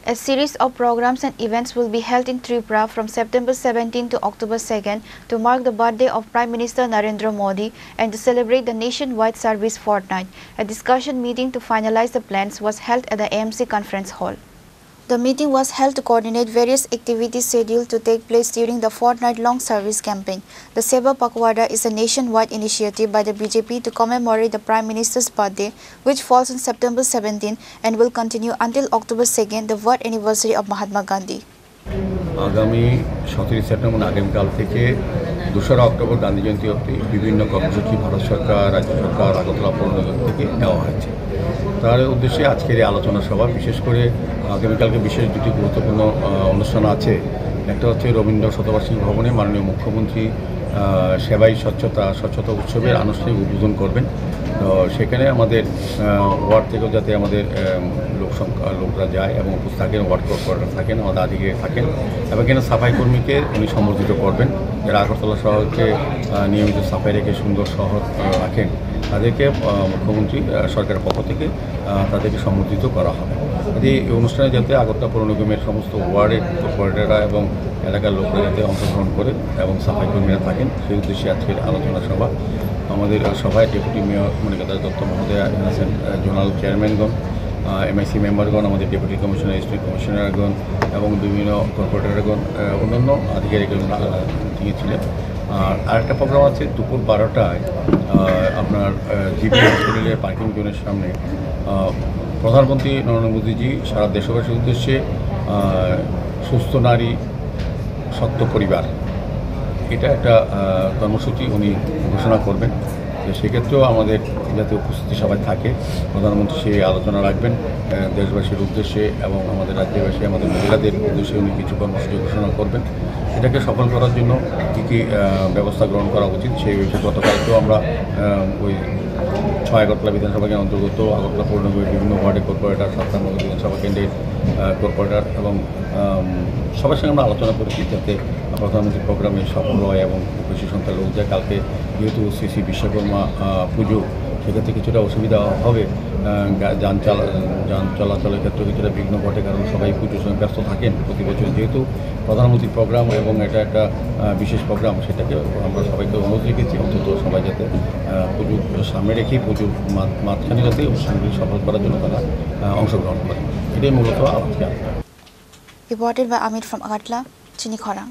A series of programs and events will be held in Tripura from September 17 to October 2nd to mark the birthday of Prime Minister Narendra Modi and to celebrate the nationwide service fortnight. A discussion meeting to finalize the plans was held at the AMC Conference Hall. The meeting was held to coordinate various activities scheduled to take place during the fortnight-long service campaign. The Seva Pakhwada is a nationwide initiative by the BJP to commemorate the Prime Minister's birthday, which falls on September 17 and will continue until October 2nd, the birth anniversary of Mahatma Gandhi. আগামী 17 September আগামীকাল থেকে 2রা October Gandhi Jayanti অবধি বিভিন্ন কর্মসূচি ভারত সরকার, রাজ্য সরকার, আগরতলা পৌর নিগম থেকে নেওয়া হয়েছে। তার উদ্দেশ্যে আজকের এই আলোচনা সভা, বিশেষ করে আগামীকালকে বিশেষ দুটি গুরুত্বপূর্ণ অনুষ্ঠান আছে। একটা হচ্ছে রবীন্দ্র শতবার্ষিকী ভবনে মাননীয় মুখ্যমন্ত্রী সেবাই স্বচ্ছতা উৎসবের আনুষ্ঠানিক উদ্বোধন করবেন। তো সেখানে আমাদের ওয়ার্ড থেকেও যাতে আমাদের লোকরা যায় এবং উপস্থিত থাকেন, ওয়ার্ড কর্পোরেটর থাকেন, আমাদের আধিকারিক থাকেন এবং এখানে সাফাই কর্মীকে উনি সম্বর্ধিত করবেন, যারা আগরতলা শহরকে নিয়মিত সাফাই রেখে সুন্দর শহর রাখেন, তাদেরকে মুখ্যমন্ত্রী সরকারের পক্ষ থেকে তাদেরকে সম্বর্ধিত করা হবে। এই অনুষ্ঠানে যাতে আগরতলা পৌর নিগমের সমস্ত ওয়ার্ডের কর্পোরেটররা এবং এলাকার লোকরা যাতে অংশগ্রহণ করে এবং সাফাই কর্মীরা থাকেন, সেই উদ্দেশ্যে আজকের আলোচনা সভা। আমাদের সভায় ডেপুটি মেয়র মনিকা দাস দত্ত মহোদয়া আছেন, জোনাল চেয়ারম্যানগণ, MIC মেম্বারগণ, আমাদের ডেপুটি কমিশনার, স্টেট কমিশনারগণ এবং বিভিন্ন কর্পোরেটরগণ, অন্যান্য আধিকারিকগণ তিনি ছিলেন। আর আরেকটা প্রোগ্রাম আছে দুপুর 12টায় আপনার জিবি হসপিটালের পার্কিং জোনের সামনে প্রধানমন্ত্রী নরেন্দ্র মোদীজি সারা দেশবাসীর উদ্দেশ্যে সুস্থ নারী সত্য পরিবার, এটা একটা কর্মসূচি উনি ঘোষণা করবেন। তো সেক্ষেত্রেও আমাদের যাতে উপস্থিতি সবাই থাকে, প্রধানমন্ত্রী সেই আলোচনা রাখবেন দেশবাসীর উদ্দেশ্যে এবং আমাদের রাজ্যবাসী, আমাদের মহিলাদের উদ্দেশ্যে উনি কিছু কর্মসূচি ঘোষণা করবেন। এটাকে সফল করার জন্য কী কী ব্যবস্থা গ্রহণ করা উচিত সেই বিষয়ে গতকালকেও আমরা ওই 6 আগরতলা বিধানসভা কেন্দ্রের অন্তর্গত আগরতলা পৌর নিগমের বিভিন্ন ওয়ার্ডের কর্পোরেটর, 57 বিধানসভা কেন্দ্রের কর্পোরেটর এবং সবার সঙ্গে আমরা আলোচনা করেছি যাতে প্রধানমন্ত্রীর প্রোগ্রামে সফল হয় এবং বেশি সংখ্যার লোক যায়। কালকে যেহেতু শ্রী বিশ্বকর্মা পুজো, সেক্ষেত্রে কিছুটা অসুবিধা হবে, যান চলাচলের ক্ষেত্রে কিছুটা বিঘ্ন ঘটে, কারণ সবাই পুজোর সঙ্গে ব্যস্ত থাকেন প্রতি বছর। যেহেতু প্রধানমন্ত্রীর প্রোগ্রাম এবং এটা একটা বিশেষ প্রোগ্রাম, সেটাকে আমরা সবাইকে অনুরোধ রেখেছি অন্তত সবাই যাতে পুজো সামনে রেখেই পুজোর মাঝখানে যাতে অনুষ্ঠানগুলি সফল করার জন্য তারা অংশগ্রহণ করে। এটাই মূলত আজকে। Reported by Amit from Agartala, Chini Khorang.